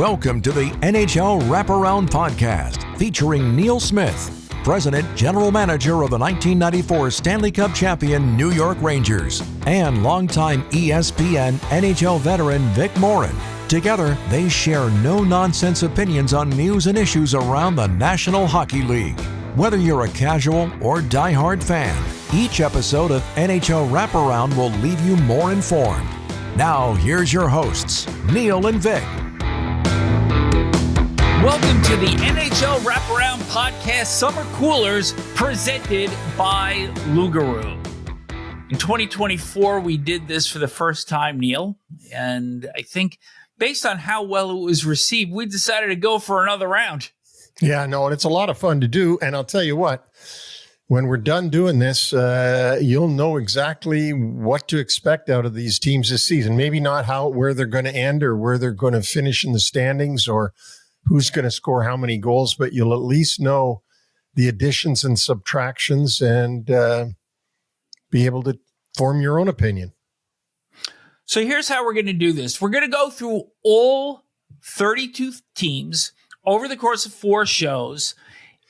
Welcome to the NHL Wraparound podcast featuring Neil Smith, President General Manager of the 1994 Stanley Cup champion New York Rangers, and longtime ESPN NHL veteran Vic Morren. Together, they share no-nonsense opinions on news and issues around the National Hockey League. Whether you're a casual or diehard fan, each episode of NHL Wraparound will leave you more informed. Now, here's your hosts, Neil and Vic. Welcome to the NHL Wraparound Podcast Summer Coolers presented by Lugaroo. In 2024, we did this for the first time, Neil, and I think based on how well it was received, we decided to go for another round. Yeah, no, and it's a lot of fun to do, and I'll tell you what, when we're done doing this, you'll know exactly what to expect out of these teams this season. Maybe not where they're going to end or where they're going to finish in the standings or who's going to score how many goals, but you'll at least know the additions and subtractions and be able to form your own opinion. So here's how we're going to do this. We're going to go through all 32 teams over the course of 4 shows.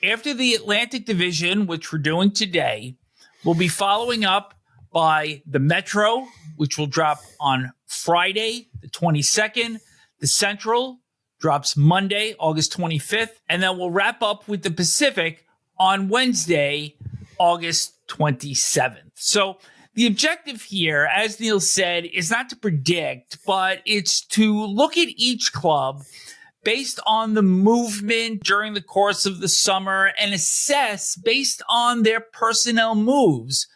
After the Atlantic Division, which we're doing today, we'll be following up by the Metro, which will drop on Friday, the 22nd. The Central drops Monday, August 25th. And then we'll wrap up with the Pacific on Wednesday, August 27th. So the objective here, as Neil said, is not to predict, but it's to look at each club based on the movement during the course of the summer and assess based on their personnel moves,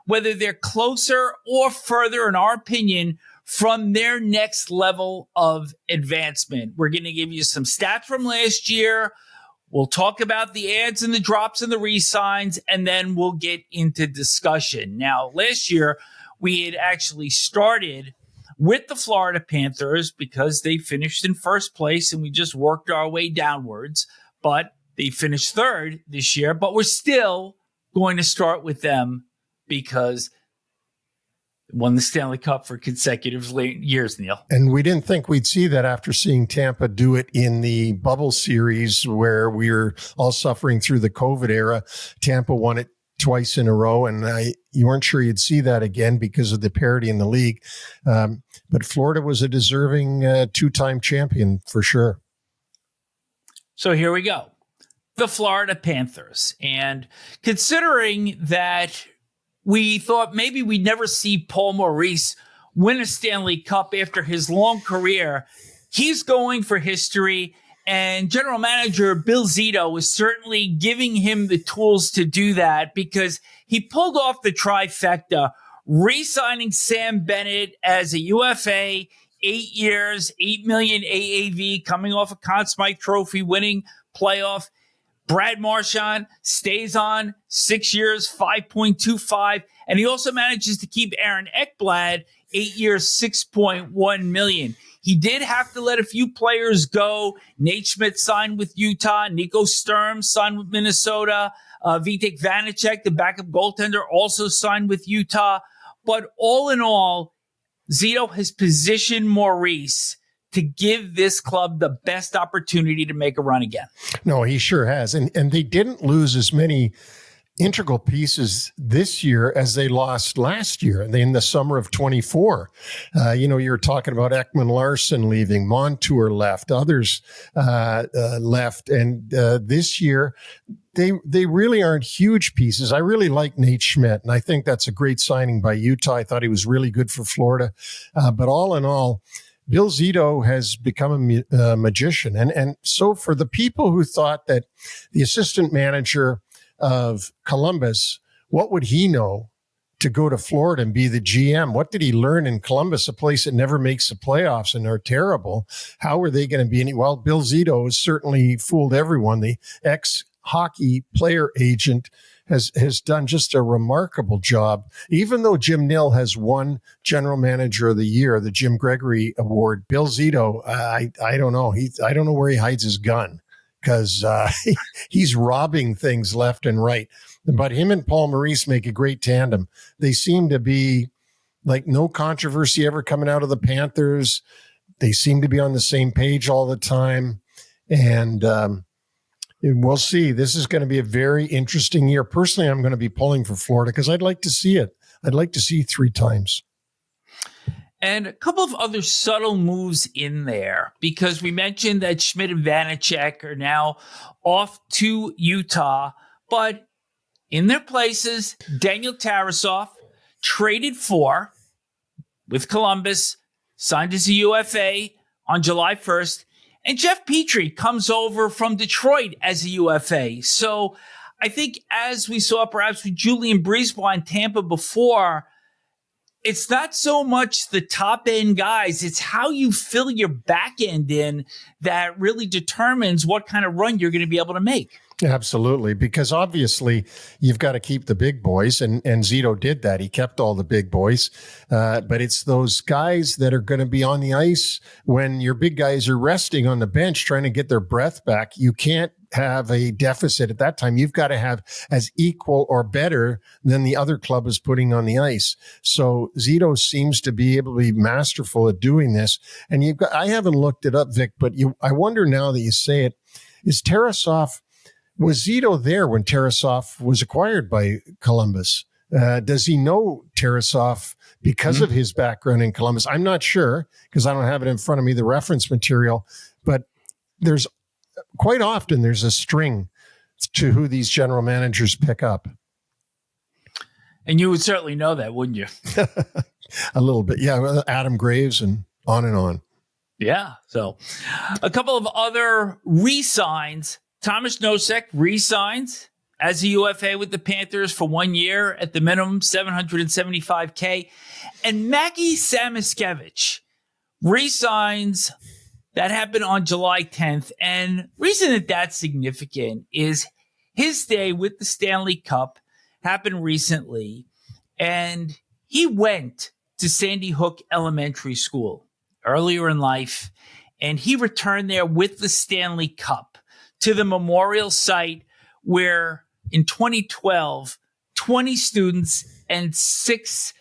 whether they're closer or further, in our opinion, from their next level of advancement. We're going to give you some stats from last year. We'll talk about the adds and the drops and the re-signs, and then we'll get into discussion. Now, last year, we had actually started with the Florida Panthers because they finished in first place, and we just worked our way downwards. But they finished third this year, but we're still going to start with them because won the Stanley Cup for consecutive years, Neil. And we didn't think we'd see that after seeing Tampa do it in the bubble series where we were all suffering through the COVID era. Tampa won it twice in a row, and you weren't sure you'd see that again because of the parity in the league. But Florida was a deserving 2-time champion for sure. So here we go. The Florida Panthers. And considering that we thought maybe we'd never see Paul Maurice win a Stanley Cup after his long career, he's going for history. And General Manager Bill Zito is certainly giving him the tools to do that because he pulled off the trifecta, re-signing Sam Bennett as a UFA, 8 years, $8 million AAV, coming off a Conn Smythe Trophy winning playoff. Brad Marchand stays on 6 years, 5.25. And he also manages to keep Aaron Ekblad 8 years, $6.1 million. He did have to let a few players go. Nate Schmidt signed with Utah. Nico Sturm signed with Minnesota. Vitek Vanacek, the backup goaltender, also signed with Utah. But all in all, Zito has positioned Maurice to give this club the best opportunity to make a run again. No, he sure has. And they didn't lose as many integral pieces this year as they lost last year in the summer of 24. You were talking about Ekman Larson leaving, Montour left, others left. And this year, they really aren't huge pieces. I really like Nate Schmidt, and I think that's a great signing by Utah. I thought he was really good for Florida. But all in all, Bill Zito has become a magician. And so for the people who thought that the assistant manager of Columbus, what would he know to go to Florida and be the GM? What did he learn in Columbus, a place that never makes the playoffs and are terrible? How are they going to be any? Well, Bill Zito has certainly fooled everyone. The ex-hockey player agent has done just a remarkable job. Even though Jim Nill has won General Manager of the Year, the Jim Gregory Award, Bill Zito, I don't know. I don't know where he hides his gun because he's robbing things left and right. But him and Paul Maurice make a great tandem. They seem to be like no controversy ever coming out of the Panthers. They seem to be on the same page all the time. And we'll see. This is going to be a very interesting year. Personally, I'm going to be pulling for Florida because I'd like to see it. I'd like to see 3 times. And a couple of other subtle moves in there, because we mentioned that Schmidt and Vanacek are now off to Utah, but in their places, Daniel Tarasov traded for with Columbus, signed as a UFA on July 1st, and Jeff Petrie comes over from Detroit as a UFA. So I think, as we saw perhaps with Julian Brisebois in Tampa before, it's not so much the top end guys, it's how you fill your back end in that really determines what kind of run you're going to be able to make. Absolutely, because obviously you've got to keep the big boys, and Zito did that. He kept all the big boys, but it's those guys that are going to be on the ice when your big guys are resting on the bench trying to get their breath back. You can't have a deficit at that time. You've got to have as equal or better than the other club is putting on the ice. So Zito seems to be able to be masterful at doing this. And I haven't looked it up, Vic, but I wonder now that you say it, is Tarasov, was Zito there when Tarasov was acquired by Columbus? Does he know Tarasov because of his background in Columbus? I'm not sure because I don't have it in front of me, the reference material, but quite often there's a string to who these general managers pick up. And you would certainly know that, wouldn't you? A little bit. Yeah. Adam Graves and on and on. Yeah. So a couple of other re-signs. Thomas Nosek re-signs as a UFA with the Panthers for 1 year at the minimum, $775K. And Mackie Samoskevich re-signs. That happened on July 10th. And reason that that's significant is his day with the Stanley Cup happened recently. And he went to Sandy Hook Elementary School earlier in life. And he returned there with the Stanley Cup to the memorial site where in 2012, 20 students and 6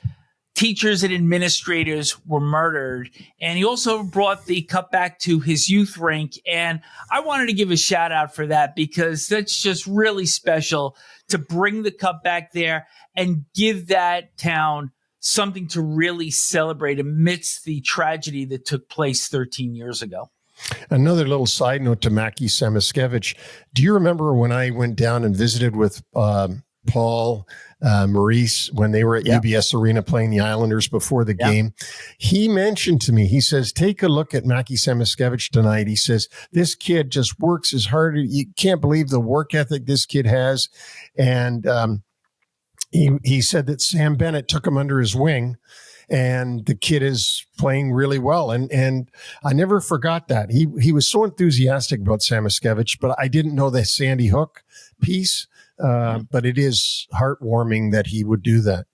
teachers and administrators were murdered. And he also brought the cup back to his youth rink. And I wanted to give a shout out for that because that's just really special to bring the cup back there and give that town something to really celebrate amidst the tragedy that took place 13 years ago. Another little side note to Mackie Samoskevich. Do you remember when I went down and visited with Paul Maurice when they were at UBS Arena playing the Islanders before the game? He mentioned to me, he says, take a look at Mackie Samoskevich tonight. He says, this kid just works as hard. You can't believe the work ethic this kid has. And he said that Sam Bennett took him under his wing. And the kid is playing really well. And I never forgot that. He was so enthusiastic about Samoskevich, but I didn't know the Sandy Hook piece. But it is heartwarming that he would do that.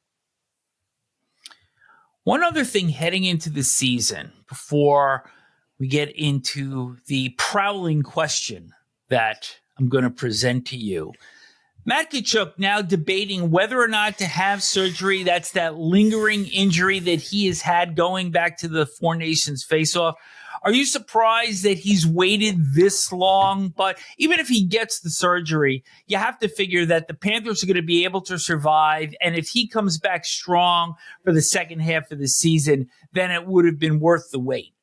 One other thing heading into the season before we get into the prowling question that I'm going to present to you. Matt Tkachuk now debating whether or not to have surgery. That's that lingering injury that he has had going back to the Four Nations face-off. Are you surprised that he's waited this long? But even if he gets the surgery, you have to figure that the Panthers are going to be able to survive. And if he comes back strong for the second half of the season, then it would have been worth the wait.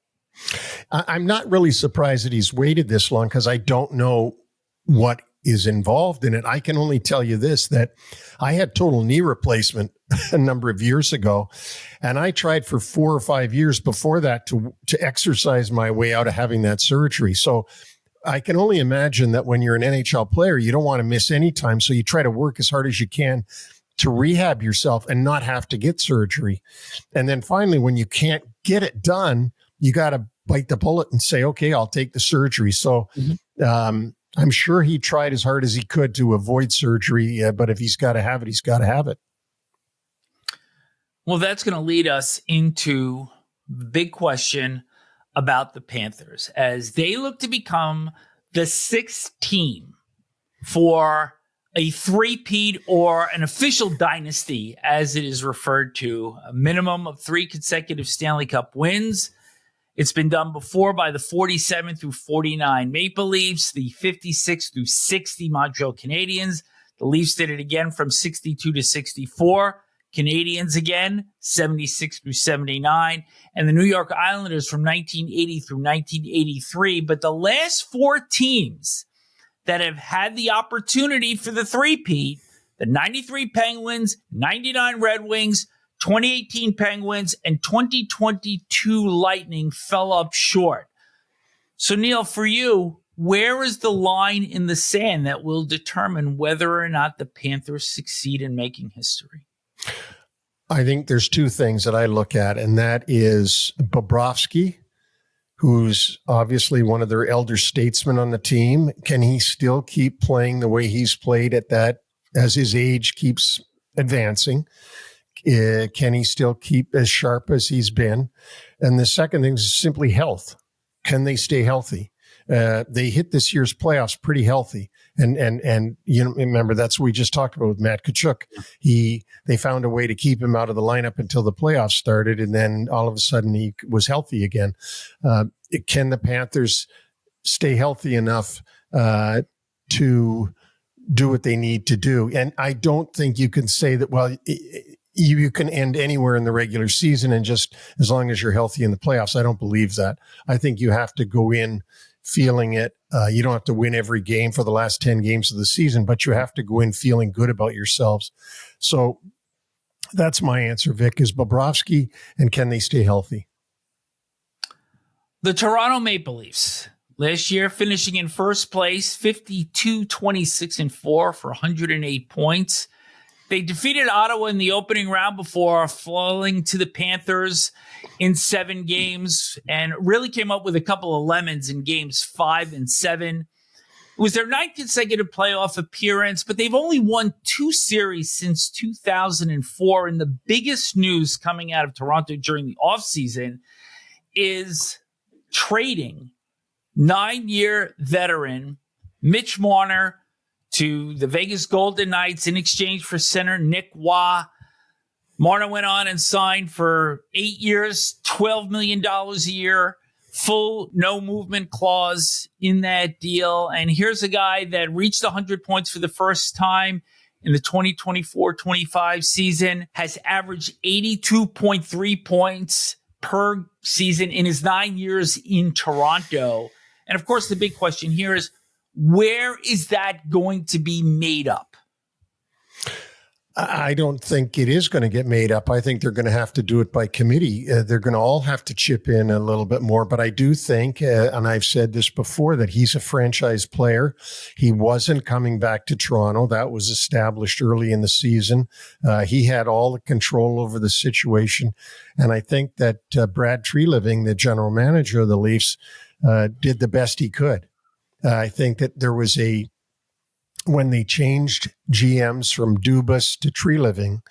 I'm not really surprised that he's waited this long because I don't know what is involved in it. I can only tell you this, that I had total knee replacement a number of years ago, and I tried for 4 or 5 years before that to exercise my way out of having that surgery. So I can only imagine that when you're an NHL player, you don't want to miss any time. So you try to work as hard as you can to rehab yourself and not have to get surgery. And then finally, when you can't get it done, you got to bite the bullet and say, okay, I'll take the surgery. So, I'm sure he tried as hard as he could to avoid surgery, but if he's got to have it, he's got to have it. Well, that's going to lead us into the big question about the Panthers as they look to become the 6th team for a three-peat or an official dynasty, as it is referred to, a minimum of 3 consecutive Stanley Cup wins It's been done before by the 47 through 49 Maple Leafs, the 56 through 60 Montreal Canadiens. The Leafs did it again from 62 to 64. Canadiens again, 76 through 79. And the New York Islanders from 1980 through 1983. But the last four teams that have had the opportunity for the three-peat, the 93 Penguins, 99 Red Wings, 2018 Penguins, and 2022 Lightning fell up short. So, Neil, for you, where is the line in the sand that will determine whether or not the Panthers succeed in making history? I think there's two things that I look at, and that is Bobrovsky, who's obviously one of their elder statesmen on the team. Can he still keep playing the way he's played at that as his age keeps advancing? Can he still keep as sharp as he's been? And the second thing is simply health. Can they stay healthy? They hit this year's playoffs pretty healthy. And you know, remember, that's what we just talked about with Matt Tkachuk. They found a way to keep him out of the lineup until the playoffs started, and then all of a sudden he was healthy again. Can the Panthers stay healthy enough to do what they need to do? And I don't think you can say that, well, you can end anywhere in the regular season and just as long as you're healthy in the playoffs. I don't believe that. I think you have to go in feeling it. You don't have to win every game for the last 10 games of the season, but you have to go in feeling good about yourselves. So that's my answer, Vic, is Bobrovsky, and can they stay healthy? The Toronto Maple Leafs, last year finishing in first place, 52-26-4 for 108 points. They defeated Ottawa in the opening round before falling to the Panthers in 7 games and really came up with a couple of lemons in games 5 and 7. It was their 9th consecutive playoff appearance, but they've only won 2 series since 2004. And the biggest news coming out of Toronto during the offseason is trading 9-year veteran Mitch Marner to the Vegas Golden Knights in exchange for center Nick Waugh. Marner went on and signed for 8 years, $12 million a year, full no movement clause in that deal. And here's a guy that reached 100 points for the first time in the 2024-25 season, has averaged 82.3 points per season in his 9 years in Toronto. And of course, the big question here is, where is that going to be made up? I don't think it is going to get made up. I think they're going to have to do it by committee. They're going to all have to chip in a little bit more. But I do think, and I've said this before, that he's a franchise player. He wasn't coming back to Toronto. That was established early in the season. He had all the control over the situation. And I think that Brad Treliving, the general manager of the Leafs, did the best he could. I think that there was when they changed GMs from Dubas to Treliving,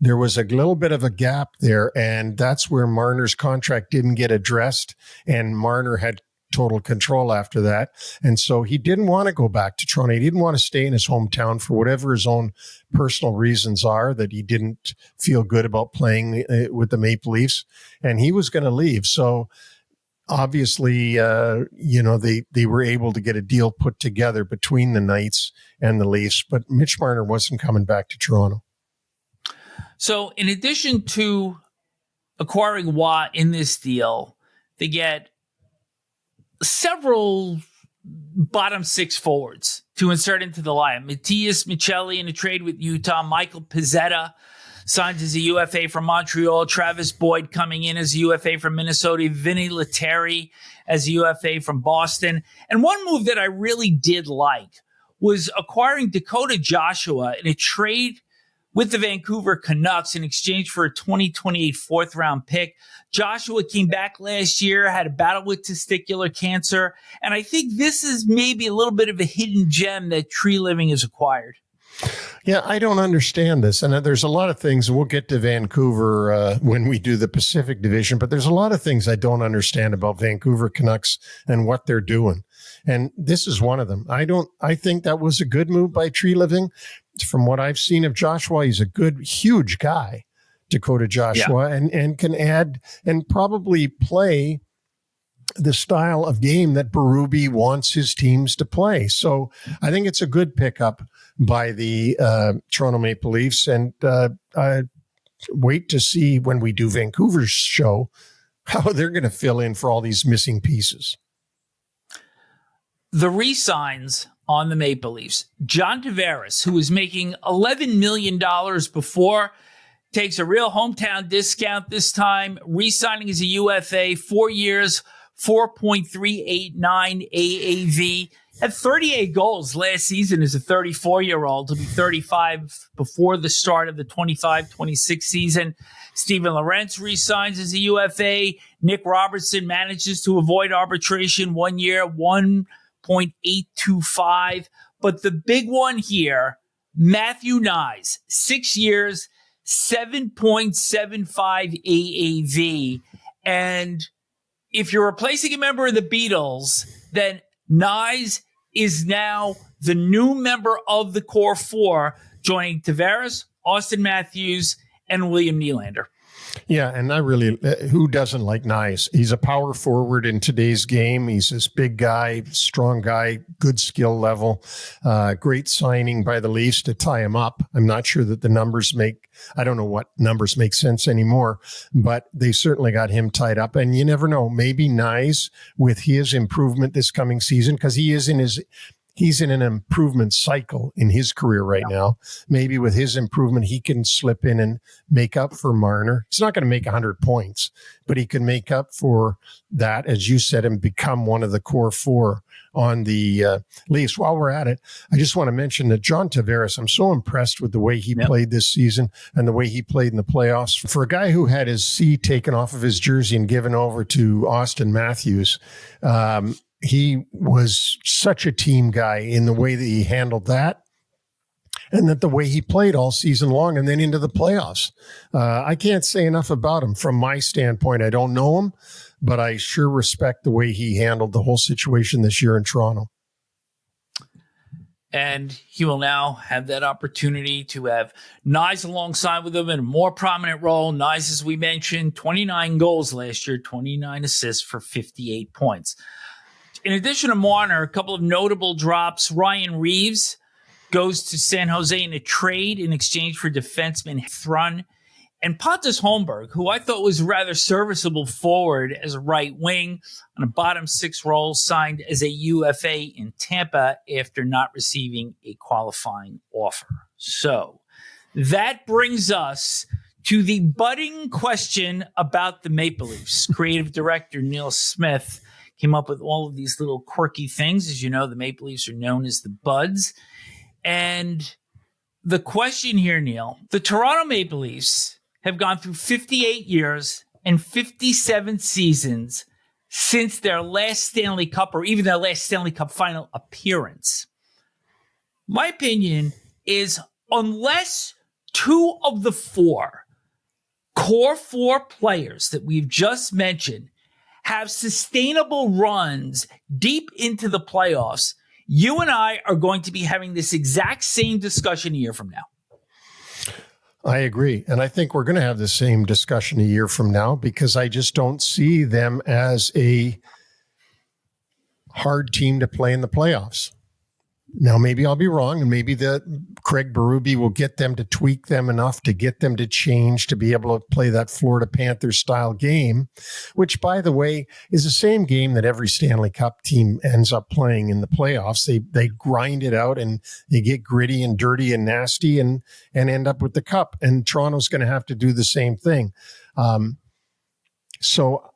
there was a little bit of a gap there, and that's where Marner's contract didn't get addressed, and Marner had total control after that. And so he didn't want to go back to Toronto. He didn't want to stay in his hometown for whatever his own personal reasons are, that he didn't feel good about playing with the Maple Leafs, and he was going to leave. So obviously, they were able to get a deal put together between the Knights and the Leafs, but Mitch Marner wasn't coming back to Toronto. So in addition to acquiring Watt in this deal, they get several bottom 6 forwards to insert into the lineup. Matias Michelli in a trade with Utah, Michael Pezzetta signs as a UFA from Montreal. Travis Boyd coming in as a UFA from Minnesota. Vinny Lettieri as a UFA from Boston. And one move that I really did like was acquiring Dakota Joshua in a trade with the Vancouver Canucks in exchange for a 2028 4th-round pick. Joshua came back last year, had a battle with testicular cancer. And I think this is maybe a little bit of a hidden gem that Treliving has acquired. Yeah, I don't understand this. And there's a lot of things, we'll get to Vancouver when we do the Pacific Division, but there's a lot of things I don't understand about Vancouver Canucks and what they're doing. And this is one of them. I think that was a good move by Treliving. From what I've seen of Joshua, he's a good, huge guy, Dakota Joshua, and can add and probably play the style of game that Berube wants his teams to play. So I think it's a good pickup by the Toronto Maple Leafs, and I wait to see when we do Vancouver's show how they're going to fill in for all these missing pieces. The re-signs on the Maple Leafs. John Tavares, who was making $11 million before, takes a real hometown discount this time, re-signing as a UFA, 4 years, $4.389 AAV. Had 38 goals last season as a 34-year-old, to be 35 before the start of the 25-26 season. Steven Lorentz re-signs as a UFA. Nick Robertson manages to avoid arbitration 1 year, $1.825. But the big one here, Matthew Knies, 6 years, $7.75 AAV. And if you're replacing a member of the Beatles, then Knies is now the new member of the core four, joining Tavares, Auston Matthews, and William Nylander. Yeah, and I really, who doesn't like Knies? He's a power forward in today's game. He's this big guy, strong guy, good skill level. Great signing by the Leafs to tie him up. I'm not sure that the numbers I don't know what numbers make sense anymore, but they certainly got him tied up. And you never know, maybe Knies, with his improvement this coming season, because he's in an improvement cycle in his career right now. Maybe with his improvement, he can slip in and make up for Marner. He's not going to make 100 points, but he can make up for that, as you said, and become one of the core four on the Leafs. While we're at it, I just want to mention that John Tavares, I'm so impressed with the way he played this season and the way he played in the playoffs. For a guy who had his C taken off of his jersey and given over to Auston Matthews, he was such a team guy in the way that he handled that, and that the way he played all season long and then into the playoffs. I can't say enough about him from my standpoint. I don't know him, but I sure respect the way he handled the whole situation this year in Toronto. And he will now have that opportunity to have Knies alongside with him in a more prominent role. Knies, as we mentioned, 29 goals last year, 29 assists for 58 points. In addition to Marner, a couple of notable drops. Ryan Reeves goes to San Jose in a trade in exchange for defenseman Thrun. And Pontus Holmberg, who I thought was a rather serviceable forward as a right wing on a bottom six role, signed as a UFA in Tampa after not receiving a qualifying offer. So that brings us to the budding question about the Maple Leafs. Creative director Neil Smith came up with all of these little quirky things. As you know, the Maple Leafs are known as the Buds. And the question here, Neil, the Toronto Maple Leafs have gone through 58 years and 57 seasons since their last Stanley Cup, or even their last Stanley Cup final appearance. My opinion is, unless two of the four core four players that we've just mentioned have sustainable runs deep into the playoffs, you and I are going to be having this exact same discussion a year from now. I agree. And I think we're going to have the same discussion a year from now, because I just don't see them as a hard team to play in the playoffs. Now, maybe I'll be wrong, and maybe Craig Berube will get them to tweak them enough to get them to change to be able to play that Florida Panthers style game, which, by the way, is the same game that every Stanley Cup team ends up playing in the playoffs. They grind it out and they get gritty and dirty and nasty and end up with the cup. And Toronto's going to have to do the same thing. So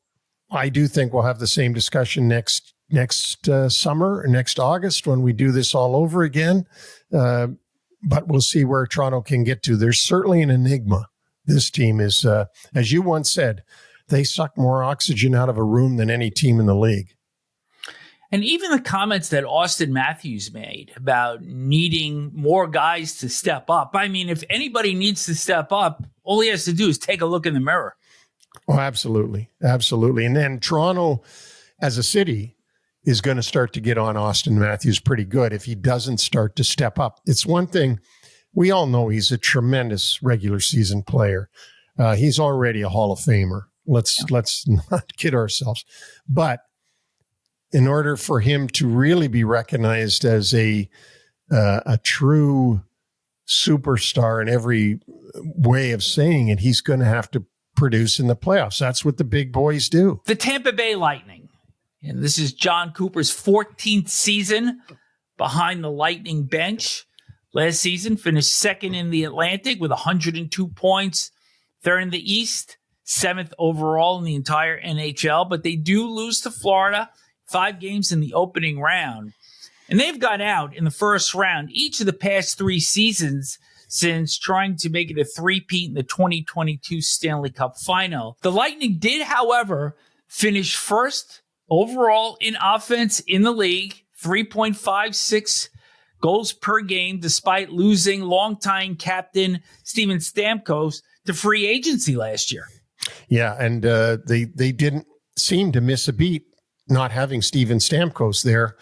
I do think we'll have the same discussion next summer or next August when we do this all over again. But we'll see where Toronto can get to. There's certainly an enigma. This team is, as you once said, they suck more oxygen out of a room than any team in the league. And even the comments that Auston Matthews made about needing more guys to step up. I mean, if anybody needs to step up, all he has to do is take a look in the mirror. Oh, absolutely. Absolutely. And then Toronto as a city is going to start to get on Auston Matthews pretty good if he doesn't start to step up. It's one thing, we all know he's a tremendous regular season player. He's already a Hall of Famer. Let's not kid ourselves. But in order for him to really be recognized as a true superstar in every way of saying it, he's going to have to produce in the playoffs. That's what the big boys do. The Tampa Bay Lightning, and this is John Cooper's 14th season behind the Lightning bench. Last season, finished second in the Atlantic with 102 points, third in the East, seventh overall in the entire NHL. But they do lose to Florida, 5 games in the opening round. And they've got out in the first round each of the past 3 seasons since trying to make it a three-peat in the 2022 Stanley Cup Final. The Lightning did, however, finish first overall in offense in the league, 3.56 goals per game, despite losing longtime captain Steven Stamkos to free agency last year. Yeah, and they didn't seem to miss a beat not having Steven Stamkos there.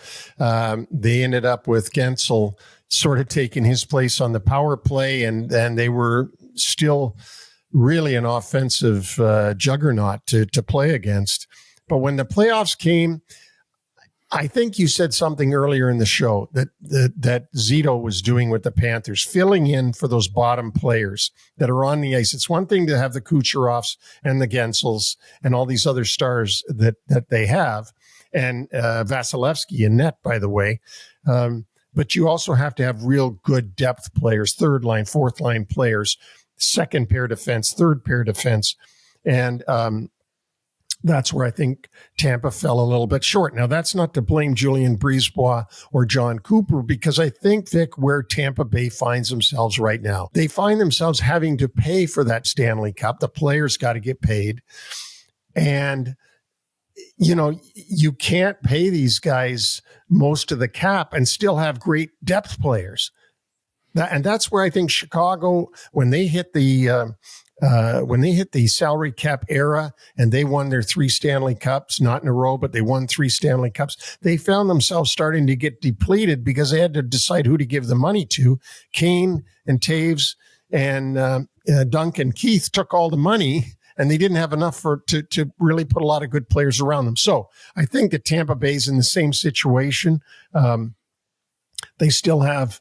They ended up with Gensel sort of taking his place on the power play, and they were still really an offensive juggernaut to play against. But when the playoffs came, I think you said something earlier in the show that Zito was doing with the Panthers, filling in for those bottom players that are on the ice. It's one thing to have the Kucherovs and the Gensels and all these other stars that they have, and Vasilevsky in net, by the way. But you also have to have real good depth players, third line, fourth line players, second pair defense, third pair defense. And that's where I think Tampa fell a little bit short. Now, that's not to blame Julien Brisebois or John Cooper, because I think, Vic, where Tampa Bay finds themselves right now, they find themselves having to pay for that Stanley Cup. The players got to get paid. And, you know, you can't pay these guys most of the cap and still have great depth players. And that's where I think Chicago, when they hit the salary cap era and they won their 3 Stanley Cups, not in a row, but they won 3 Stanley Cups, they found themselves starting to get depleted because they had to decide who to give the money to. Kane and Taves and Duncan Keith took all the money, and they didn't have enough to really put a lot of good players around them. So I think that Tampa Bay's in the same situation. They still have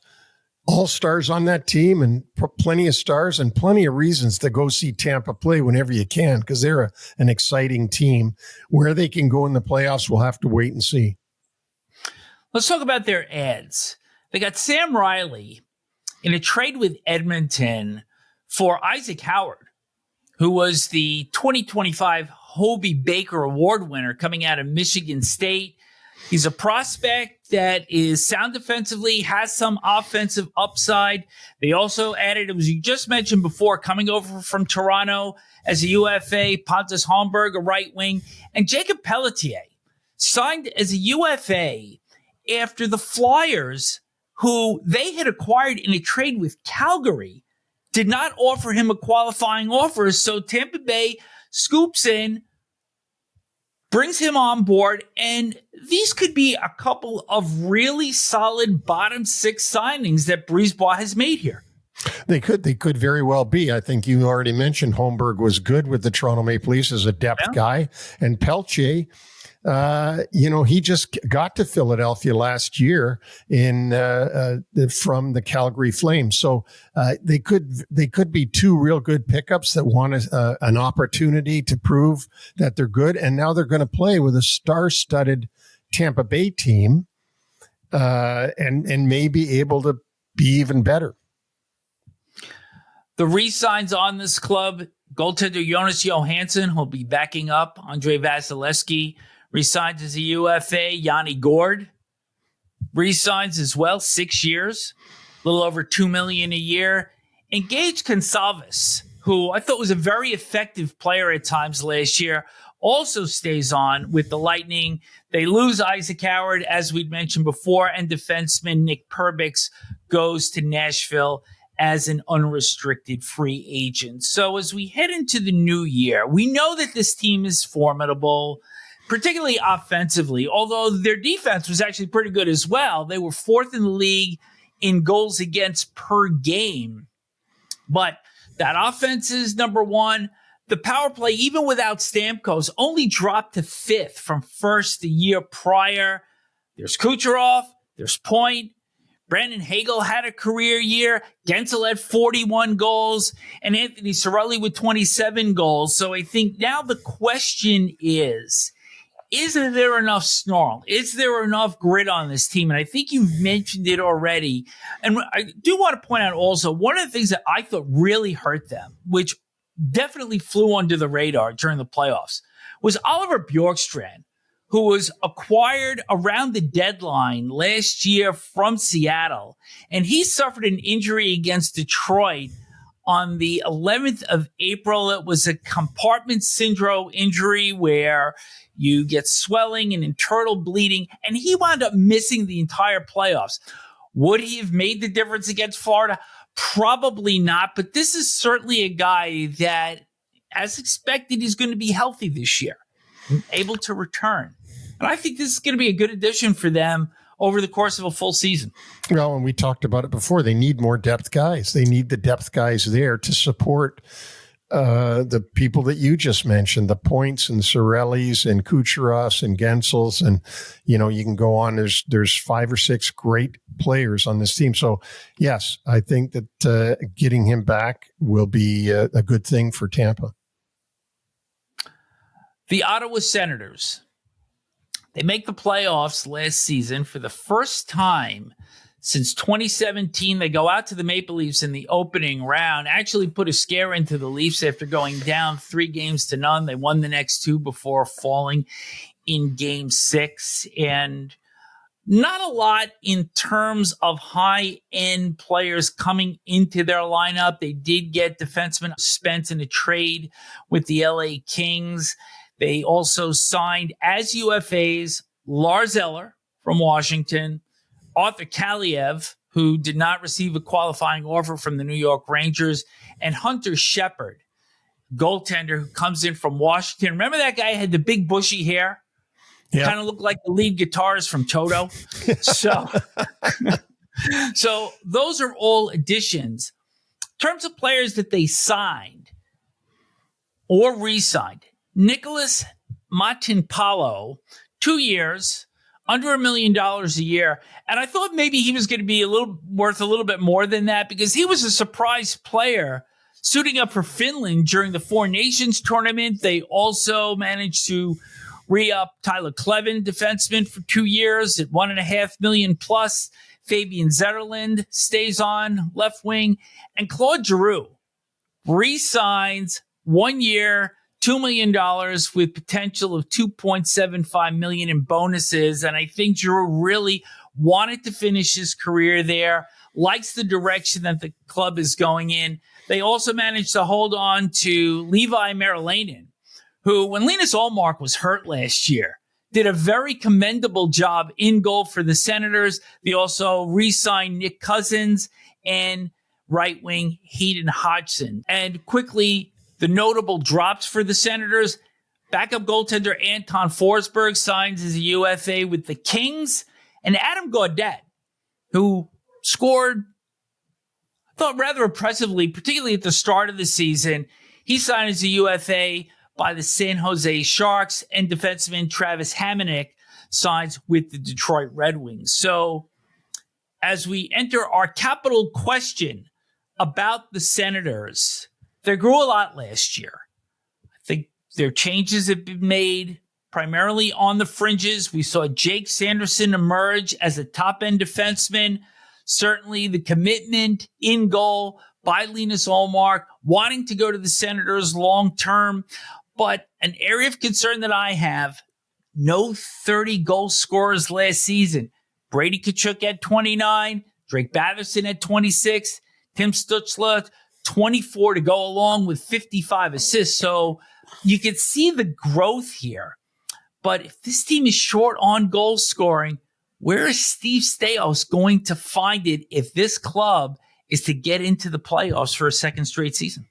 all-stars on that team and plenty of stars and plenty of reasons to go see Tampa play whenever you can, because they're an exciting team. Where they can go in the playoffs, we'll have to wait and see. Let's talk about their ads. They got Sam Riley in a trade with Edmonton for Isaac Howard, who was the 2025 Hobey Baker Award winner coming out of Michigan State. He's a prospect that is sound defensively, has some offensive upside. They also added, as you just mentioned before, coming over from Toronto as a UFA, Pontus Holmberg, a right wing, and Jacob Pelletier signed as a UFA after the Flyers, who they had acquired in a trade with Calgary, did not offer him a qualifying offer. So Tampa Bay scoops in, brings him on board, and these could be a couple of really solid bottom 6 signings that Brisebois has made here. They could very well be. I think you already mentioned Holmberg was good with the Toronto Maple Leafs as a depth guy, and Pelletier, he just got to Philadelphia last year from the Calgary Flames. So they could be 2 real good pickups that want an opportunity to prove that they're good. And now they're going to play with a star-studded Tampa Bay team and may be able to be even better. The re-signs on this club, goaltender Jonas Johansson will be backing up Andrei Vasilevsky. Resigns as a UFA. Yanni Gourde resigns as well, 6 years, a little over $2 million a year. And Gage Gonsalves, who I thought was a very effective player at times last year, also stays on with the Lightning. They lose Isaac Howard, as we'd mentioned before, and defenseman Nick Perbix goes to Nashville as an unrestricted free agent. So as we head into the new year, we know that this team is formidable, particularly offensively, although their defense was actually pretty good as well. They were 4th in the league in goals against per game. But that offense is number 1. The power play, even without Stamkos, only dropped to 5th from 1st the year prior. There's Kucherov, there's Point. Brandon Hagel had a career year. Gensel had 41 goals, and Anthony Cirelli with 27 goals. So I think now the question is there enough snarl? Is there enough grit on this team? And I think you've mentioned it already. And I do want to point out also, one of the things that I thought really hurt them, which definitely flew under the radar during the playoffs, was Oliver Bjorkstrand, who was acquired around the deadline last year from Seattle. And he suffered an injury against Detroit on the 11th of April. It was a compartment syndrome injury where you get swelling and internal bleeding, and he wound up missing the entire playoffs. Would he have made the difference against Florida? Probably not, but this is certainly a guy that, as expected, is going to be healthy this year, able to return. And I think this is going to be a good addition for them over the course of a full season. Well, and we talked about it before. They need more depth guys. They need the depth guys there to support the people that you just mentioned, the Points and Cirellis and Kucherovs and Gensels. And, you know, you can go on. There's 5 or 6 great players on this team. So, yes, I think that getting him back will be a good thing for Tampa. The Ottawa Senators. They make the playoffs last season for the first time since 2017. They go out to the Maple Leafs in the opening round, actually put a scare into the Leafs after going down 3-0. They won the next 2 before falling in Game 6. And not a lot in terms of high-end players coming into their lineup. They did get defenseman Spence in a trade with the LA Kings. They also signed as UFAs Lars Eller from Washington, Arthur Kaliev, who did not receive a qualifying offer from the New York Rangers, and Hunter Shepard, goaltender who comes in from Washington. Remember that guy had the big bushy hair? Yeah. Kind of looked like the lead guitarist from Toto. So those are all additions. In terms of players that they signed or re-signed, Nicholas Matinpalo, 2 years, under $1 million a year. And I thought maybe he was going to be worth a little bit more than that because he was a surprise player suiting up for Finland during the Four Nations tournament. They also managed to re-up Tyler Klevin, defenseman, for 2 years at $1.5 million plus. Fabian Zetterlund stays on left wing. And Claude Giroux re-signs 1 year, $2 million with potential of $2.75 million in bonuses. And I think Giroux really wanted to finish his career there, likes the direction that the club is going in. They also managed to hold on to Levi Merilainen, who, when Linus Ullmark was hurt last year, did a very commendable job in goal for the Senators. They also re-signed Nick Cousins and right wing Hayden Hodgson. And quickly, the notable drops for the Senators: backup goaltender Anton Forsberg signs as a UFA with the Kings, and Adam Gaudette, who scored, I thought, rather impressively, particularly at the start of the season. He signed as a UFA by the San Jose Sharks, and defenseman Travis Hamonic signs with the Detroit Red Wings. So as we enter our capital question about the Senators, they grew a lot last year. I think their changes have been made primarily on the fringes. We saw Jake Sanderson emerge as a top-end defenseman. Certainly the commitment in goal by Linus Ullmark, wanting to go to the Senators long-term. But an area of concern that I have, no 30 goal scorers last season. Brady Tkachuk at 29, Drake Batherson at 26, Tim Stützle 24 to go along with 55 assists. So you can see the growth here. But if this team is short on goal scoring, where is Steve Staios going to find it if this club is to get into the playoffs for a second straight season?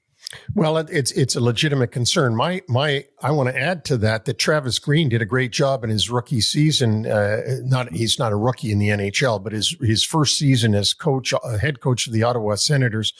Well, it's a legitimate concern. I want to add to that Travis Green did a great job in his rookie season. He's not a rookie in the NHL, but his first season as head coach of the Ottawa Senators.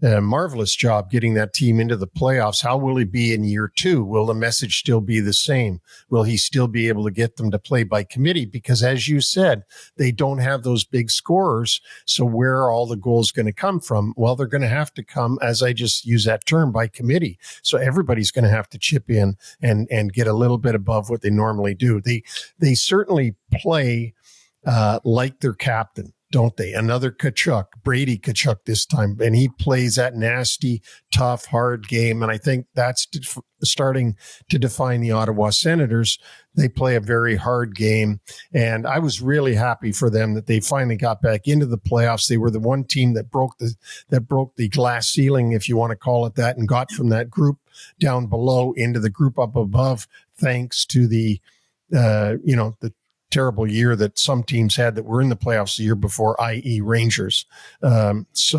a marvelous job getting that team into the playoffs. How will he be in year two? Will the message still be the same? Will he still be able to get them to play by committee? Because as you said, they don't have those big scorers. So where are all the goals going to come from? Well, they're going to have to come, as I just use that term, by committee. So everybody's going to have to chip in and get a little bit above what they normally do. They certainly play like their captain, don't they? Another Tkachuk, Brady Tkachuk this time, and he plays that nasty, tough, hard game. And I think that's starting to define the Ottawa Senators. They play a very hard game, and I was really happy for them that they finally got back into the playoffs. They were the one team that broke the glass ceiling, if you want to call it that, and got from that group down below into the group up above, thanks to the terrible year that some teams had that were in the playoffs the year before, i.e. Rangers. That's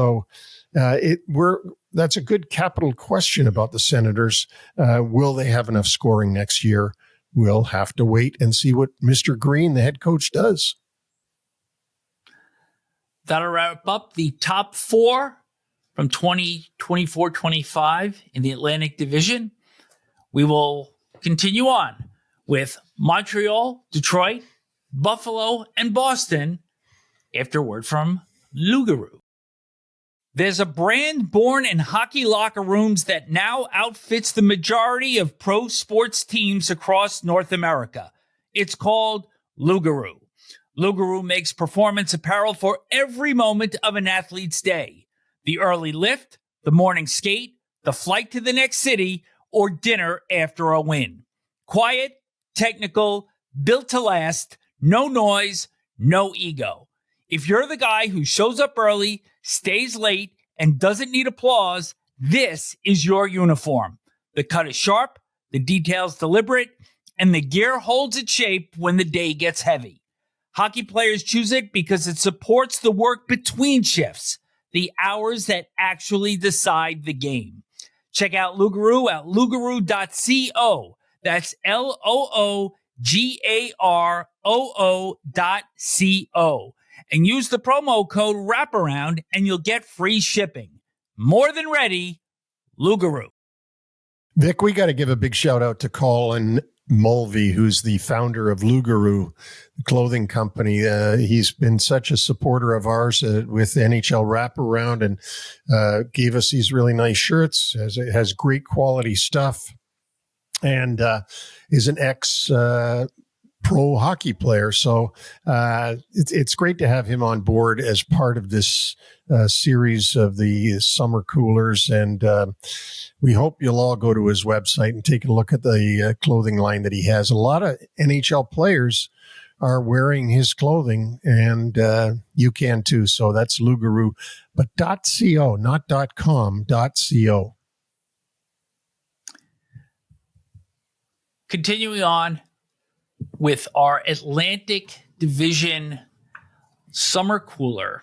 a good capital question about the Senators. Will they have enough scoring next year? We'll have to wait and see what Mr. Green, the head coach, does. That'll wrap up the top four from 2024-25 in the Atlantic Division. We will continue on with Montreal, Detroit, Buffalo, and Boston after word from Lugaroo. There's a brand born in hockey locker rooms that now outfits the majority of pro sports teams across North America. It's called Lugaroo. Lugaroo makes performance apparel for every moment of an athlete's day. The early lift, the morning skate, the flight to the next city, or dinner after a win. Quiet, technical, built to last, no noise, no ego. If you're the guy who shows up early, stays late, and doesn't need applause, this is your uniform. The cut is sharp, the details deliberate, and the gear holds its shape when the day gets heavy. Hockey players choose it because it supports the work between shifts, the hours that actually decide the game. Check out Lugaroo at lugaroo.co. That's LOOGAROO.co. And use the promo code Wraparound and you'll get free shipping. More than ready, Lugaroo. Vic, we got to give a big shout out to Colin Mulvey, who's the founder of Lugaroo, the clothing company. He's been such a supporter of ours with NHL Wraparound and gave us these really nice shirts. It has great quality stuff and is an pro hockey player. So it's great to have him on board as part of this series of the summer coolers. And we hope you'll all go to his website and take a look at the clothing line that he has. A lot of NHL players are wearing his clothing, and you can too. So that's Lugaroo, but .co, not .com, .co. Continuing on with our Atlantic Division summer cooler,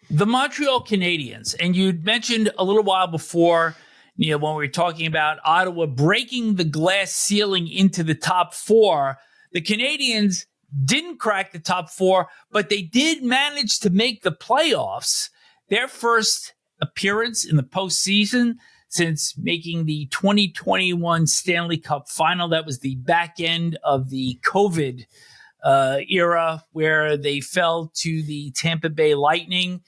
the Montreal Canadiens. And you'd mentioned a little while before, Neil, when we were talking about Ottawa breaking the glass ceiling into the top four, the Canadiens didn't crack the top four, but they did manage to make the playoffs. Their first appearance in the postseason since making the 2021 Stanley Cup final. That was the back end of the COVID era where they fell to the Tampa Bay Lightning.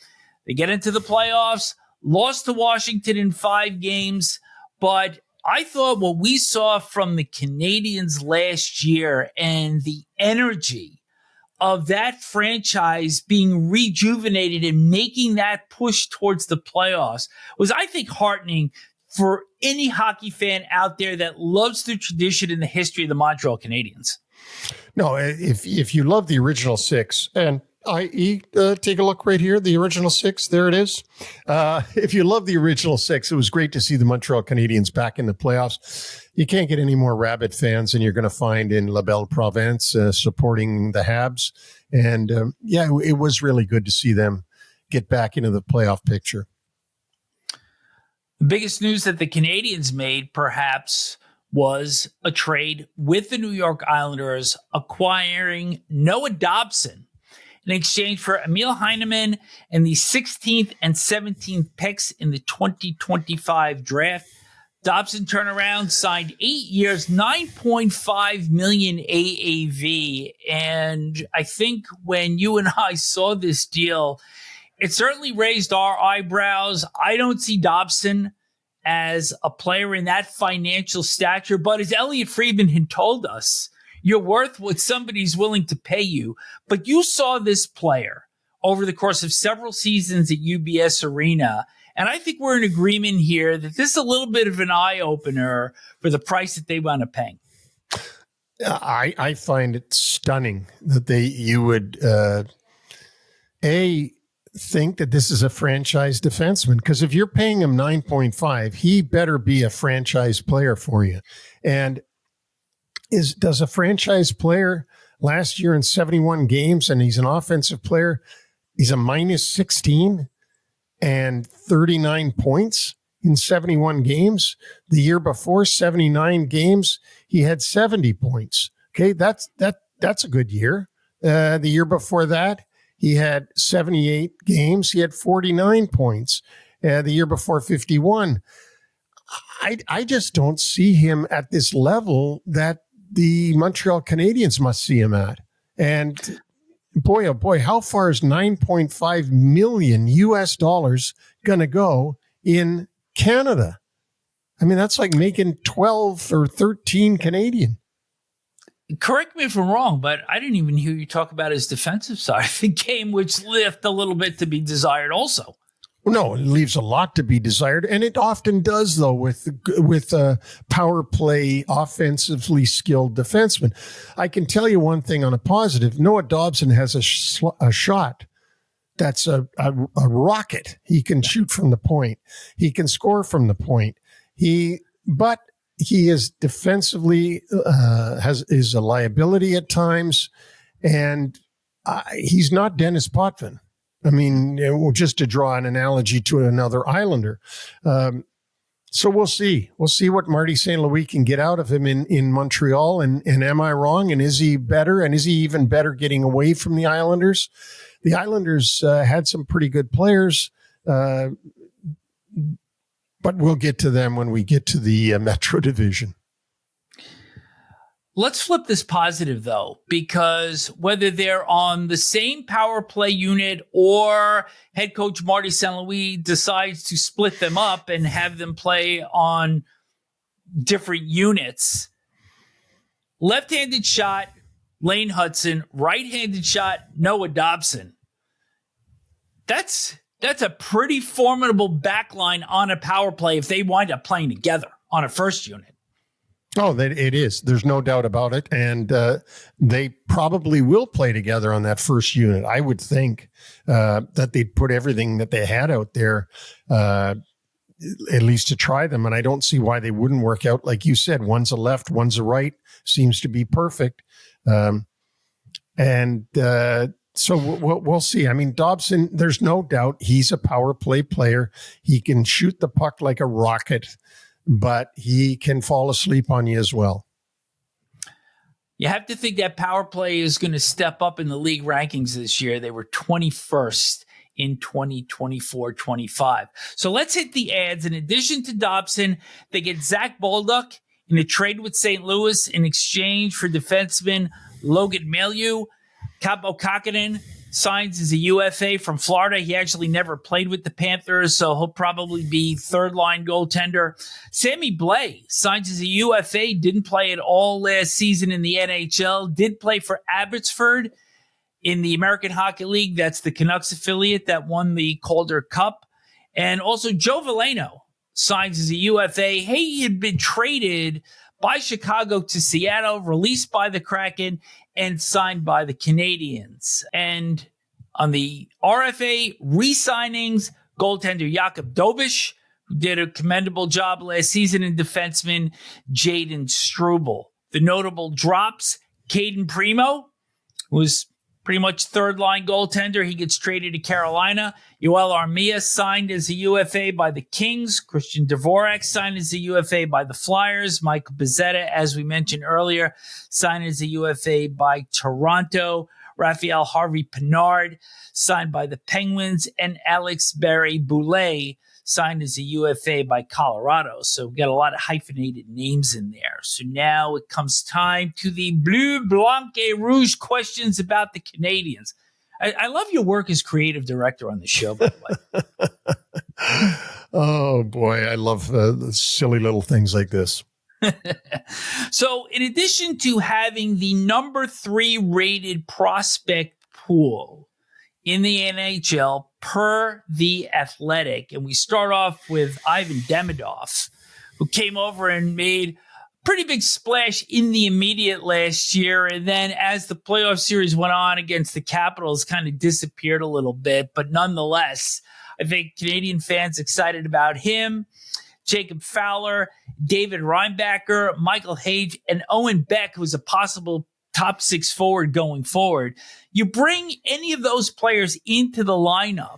They get into the playoffs, lost to Washington in 5 games. But I thought what we saw from the Canadiens last year and the energy of that franchise being rejuvenated and making that push towards the playoffs was, I think, heartening for any hockey fan out there that loves the tradition and the history of the Montreal Canadiens. No, if you love the original 6, and i.e., take a look right here, the original 6, there it is. If you love the original 6, it was great to see the Montreal Canadiens back in the playoffs. You can't get any more rabid fans than you're going to find in La Belle Province supporting the Habs. And it was really good to see them get back into the playoff picture. The biggest news that the Canadiens made, perhaps, was a trade with the New York Islanders acquiring Noah Dobson. in exchange for Emil Heinemann and the 16th and 17th picks in the 2025 draft. Dobson turnaround signed 8 years, $9.5 million AAV. And I think when you and I saw this deal, it certainly raised our eyebrows. I don't see Dobson as a player in that financial stature, but as Elliot Friedman had told us, you're worth what somebody's willing to pay you. But you saw this player over the course of several seasons at UBS Arena, and I think we're in agreement here that this is a little bit of an eye-opener for the price that they wound up paying. I find it stunning that you would think that this is a franchise defenseman, because if you're paying him 9.5, he better be a franchise player for you. And does a franchise player last year in 71 games, and he's an offensive player, he's a minus 16 and 39 points in 71 games. The year before, 79 games, he had 70 points. Okay, that's a good year. The year before that, he had 78 games. He had 49 points. The year before, 51. I just don't see him at this level that the Montreal Canadiens must see him at. And boy, oh boy, how far is $9.5 million US going to go in Canada? I mean, that's like making 12 or 13 Canadian. Correct me if I'm wrong, but I didn't even hear you talk about his defensive side of the game, which left a little bit to be desired also. No, it leaves a lot to be desired, and it often does, though, with power play, offensively skilled defensemen. I can tell you one thing on a positive. Noah Dobson has a shot that's a rocket. He can shoot from the point. He can score from the point. But he is defensively is a liability at times, and he's not Dennis Potvin. I mean, just to draw an analogy to another Islander. So we'll see. We'll see what Marty St. Louis can get out of him in Montreal. And am I wrong? And is he better? And is he even better getting away from the Islanders? The Islanders had some pretty good players, but we'll get to them when we get to the Metro Division. Let's flip this positive, though, because whether they're on the same power play unit or head coach Marty St. Louis decides to split them up and have them play on different units, left-handed shot, Lane Hudson, right-handed shot, Noah Dobson. That's a pretty formidable backline on a power play if they wind up playing together on a first unit. Oh, it is. There's no doubt about it. And they probably will play together on that first unit. I would think that they'd put everything that they had out there, at least to try them. And I don't see why they wouldn't work out. Like you said, one's a left, one's a right. Seems to be perfect. So we'll see. I mean, Dobson, there's no doubt he's a power play player. He can shoot the puck like a rocket, but he can fall asleep on you as well. You have to think that power play is going to step up in the league rankings this year. They were 21st in 2024-25. So let's hit the ads. In addition to Dobson, they get Zach Bolduc in a trade with St. Louis in exchange for defenseman Logan Mailloux. Capo Kakinen signs as a UFA from Florida. He actually never played with the Panthers, so he'll probably be third-line goaltender. Sammy Blais signs as a UFA, didn't play at all last season in the NHL, did play for Abbotsford in the American Hockey League. That's the Canucks affiliate that won the Calder Cup. And also Joe Veleno signs as a UFA. He had been traded by Chicago to Seattle, released by the Kraken, and signed by the Canadiens. And on the RFA re-signings, goaltender Jakub Dobish, who did a commendable job last season, and defenseman Jaden Struble. The notable drops, Caden Primo, who was pretty much third-line goaltender. He gets traded to Carolina. Yoel Armia signed as a UFA by the Kings. Christian Dvorak signed as a UFA by the Flyers. Michael Pezzetta, as we mentioned earlier, signed as a UFA by Toronto. Raphael Harvey-Pinard, signed by the Penguins, and Alex Barré-Boulet, signed as a UFA by Colorado. So we've got a lot of hyphenated names in there. So now it comes time to the Bleu, Blanc et Rouge questions about the Canadiens. I love your work as creative director on the show, by the way. Oh, boy. I love the silly little things like this. So in addition to having the number 3 rated prospect pool in the NHL per The Athletic, and we start off with Ivan Demidov, who came over and made pretty big splash in the immediate last year. And then as the playoff series went on against the Capitals, kind of disappeared a little bit. But nonetheless, I think Canadian fans excited about him. Jacob Fowler, David Reinbacher, Michael Hage, and Owen Beck, who's a possible top 6 forward going forward. You bring any of those players into the lineup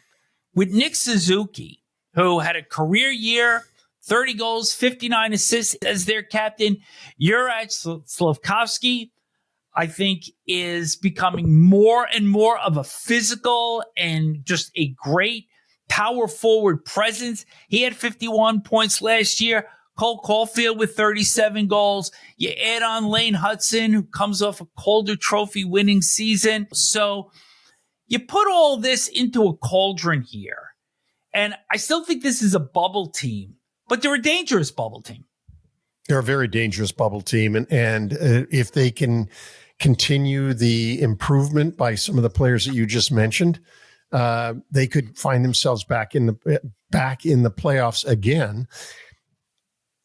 with Nick Suzuki, who had a career year, 30 goals, 59 assists as their captain. Juraj Slafkovsky, I think, is becoming more and more of a physical and just a great power forward presence. He had 51 points last year. Cole Caulfield with 37 goals. You add on Lane Hudson, who comes off a Calder Trophy winning season. So you put all this into a cauldron here. And I still think this is a bubble team, but they're a dangerous bubble team. They're a very dangerous bubble team. And if they can continue the improvement by some of the players that you just mentioned, they could find themselves back in the playoffs again.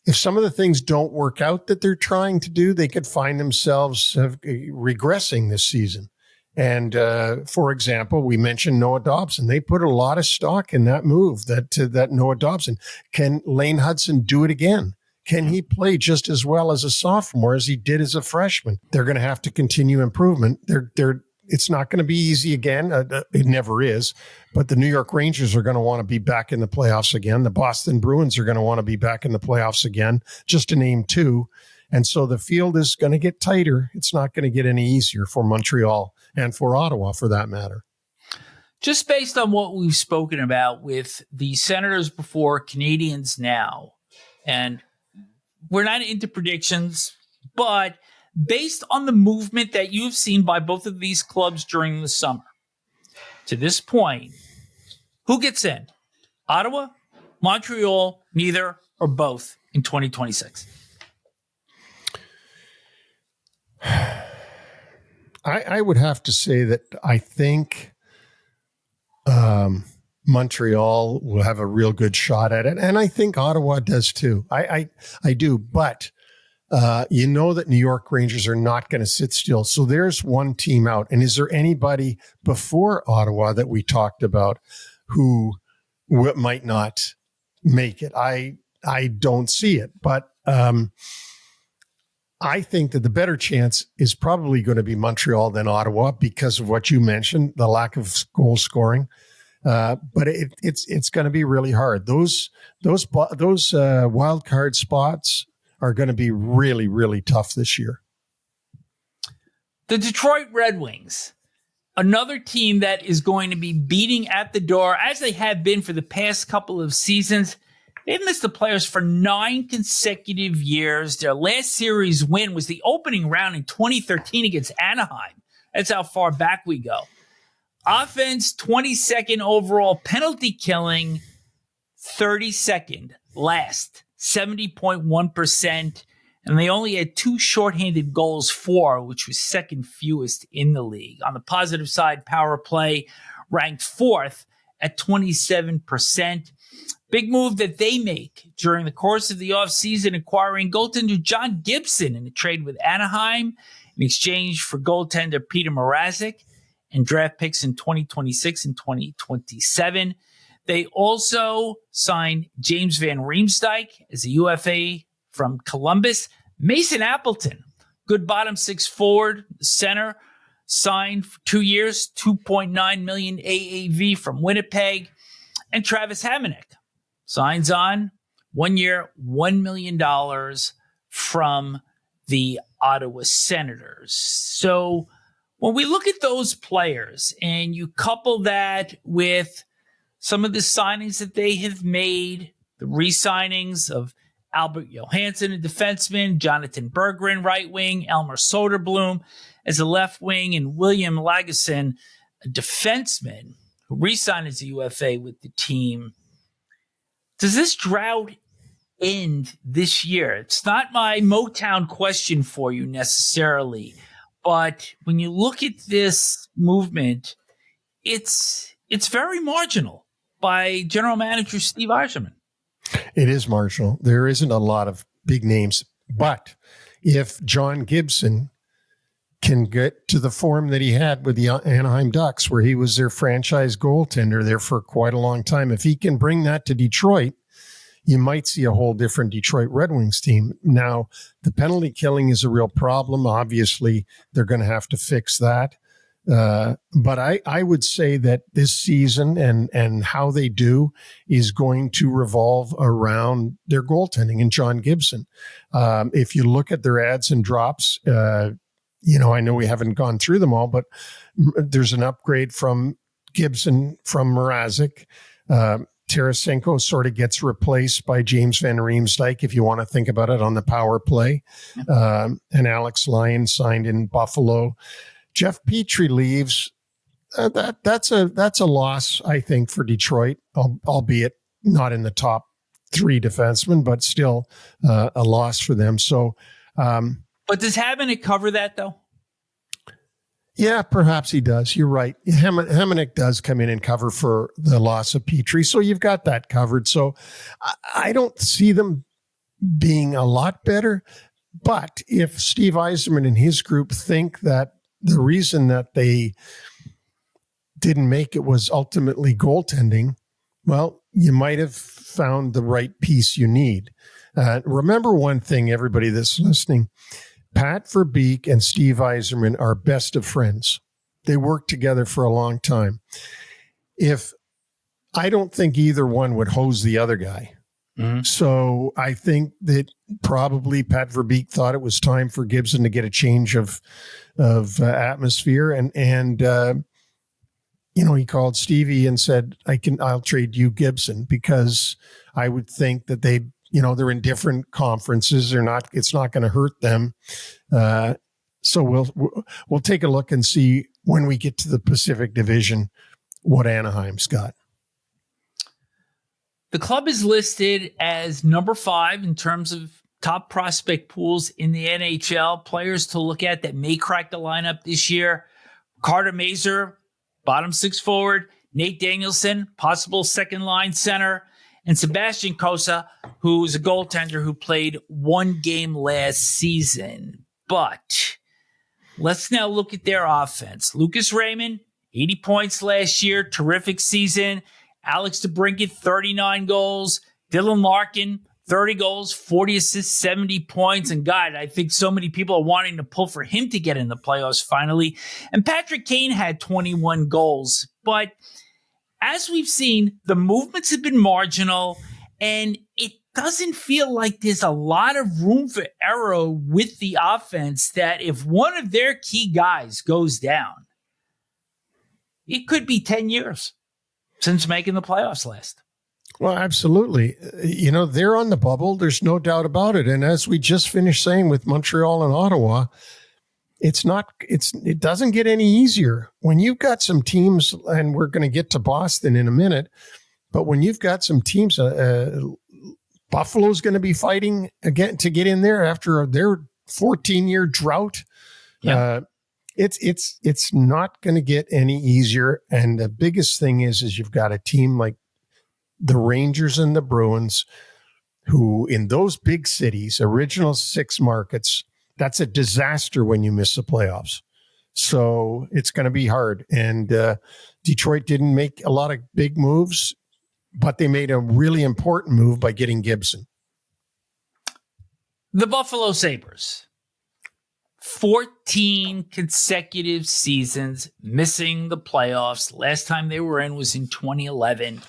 If some of the things don't work out that they're trying to do, they could find themselves regressing this season. And for example, we mentioned Noah Dobson. They put a lot of stock in that move, that Noah Dobson. Can Lane Hudson do it again? Can he play just as well as a sophomore as he did as a freshman? They're going to have to continue improvement. It's not going to be easy again. It never is. But the New York Rangers are going to want to be back in the playoffs again. The Boston Bruins are going to want to be back in the playoffs again, just to name 2. And so the field is going to get tighter. It's not going to get any easier for Montreal and for Ottawa, for that matter. Just based on what we've spoken about with the Senators before, Canadiens now, and we're not into predictions, but based on the movement that you've seen by both of these clubs during the summer, to this point, who gets in? Ottawa, Montreal, neither, or both in 2026? I would have to say that I think Montreal will have a real good shot at it. And I think Ottawa does too. I do. But you know that New York Rangers are not going to sit still. So there's one team out. And is there anybody before Ottawa that we talked about who might not make it? I don't see it. But I think that the better chance is probably going to be Montreal than Ottawa because of what you mentioned, the lack of goal scoring. But it's going to be really hard. Those wild card spots are going to be really, really tough this year. The Detroit Red Wings, another team that is going to be beating at the door, as they have been for the past couple of seasons. They've missed the playoffs for 9 consecutive years. Their last series win was the opening round in 2013 against Anaheim. That's how far back we go. Offense, 22nd overall. Penalty killing, 32nd last, 70.1%. And they only had 2 shorthanded goals for, which was second fewest in the league. On the positive side, power play ranked 4th at 27%. Big move that they make during the course of the offseason, acquiring goaltender John Gibson in a trade with Anaheim in exchange for goaltender Peter Mrazek and draft picks in 2026 and 2027. They also signed James Van Riemsdyk as a UFA from Columbus. Mason Appleton, good bottom 6 forward, center, signed for 2 years, $2.9 million AAV from Winnipeg. And Travis Hamonic signs on 1 year, $1 million from the Ottawa Senators. So when we look at those players and you couple that with some of the signings that they have made, the re-signings of Albert Johansson, a defenseman, Jonathan Berggren, right wing, Elmer Soderblom as a left wing, and William Lagesson, a defenseman who re-signed as a UFA with the team. Does this drought end this year? It's not my Motown question for you necessarily, but when you look at this movement, it's very marginal by General Manager Steve Yzerman. It is marginal. There isn't a lot of big names, but if John Gibson can get to the form that he had with the Anaheim Ducks, where he was their franchise goaltender there for quite a long time, if he can bring that to Detroit, you might see a whole different Detroit Red Wings team. Now, the penalty killing is a real problem. Obviously, they're going to have to fix that. But I would say that this season and how they do is going to revolve around their goaltending and John Gibson. If you look at their adds and drops, I know we haven't gone through them all, but there's an upgrade from Gibson from Mrazek. Tarasenko sort of gets replaced by James Van Riemsdyk, if you want to think about it, on the power play. And Alex Lyon signed in Buffalo. Jeff Petrie leaves. That's a loss, I think, for Detroit, albeit not in the top three defensemen, but still a loss for them. So, but does Hamonic cover that though? Yeah, perhaps he does. You're right. Hamonic does come in and cover for the loss of Petrie. So you've got that covered. So I don't see them being a lot better. But if Steve Yzerman and his group think that the reason that they didn't make it was ultimately goaltending, well, you might have found the right piece you need. Remember one thing, everybody that's listening. Pat Verbeek and Steve Yzerman are best of friends. They worked together for a long time. I don't think either one would hose the other guy. Mm-hmm. So I think that probably Pat Verbeek thought it was time for Gibson to get a change of atmosphere. And he called Stevie and said, I'll trade you Gibson, because I would think that they're in different conferences. It's not going to hurt them. So we'll take a look and see when we get to the Pacific Division what Anaheim's got. The club is listed as number 5 in terms of top prospect pools in the NHL. Players to look at that may crack the lineup this year: Carter Mazur, bottom 6 forward; Nate Danielson, possible second line center; and Sebastian Cossa, who's a goaltender who played 1 game last season. But let's now look at their offense. Lucas Raymond, 80 points last year, terrific season. Alex DeBrincat, 39 goals. Dylan Larkin, 30 goals, 40 assists, 70 points. And God, I think so many people are wanting to pull for him to get in the playoffs finally. And Patrick Kane had 21 goals. But as we've seen, the movements have been marginal, and it doesn't feel like there's a lot of room for error with the offense, that if one of their key guys goes down, it could be 10 years since making the playoffs last. Well, absolutely. They're on the bubble. There's no doubt about it. And as we just finished saying with Montreal and Ottawa, it doesn't get any easier when you've got some teams, and we're going to get to Boston in a minute, but when you've got some teams, Buffalo's going to be fighting again to get in there after their 14-year drought. Yeah. It's not going to get any easier. And the biggest thing is you've got a team like the Rangers and the Bruins, who in those big cities, original 6 markets, that's a disaster when you miss the playoffs. So it's going to be hard. And Detroit didn't make a lot of big moves, but they made a really important move by getting Gibson. The Buffalo Sabres, 14 consecutive seasons missing the playoffs. Last time they were in was in 2011.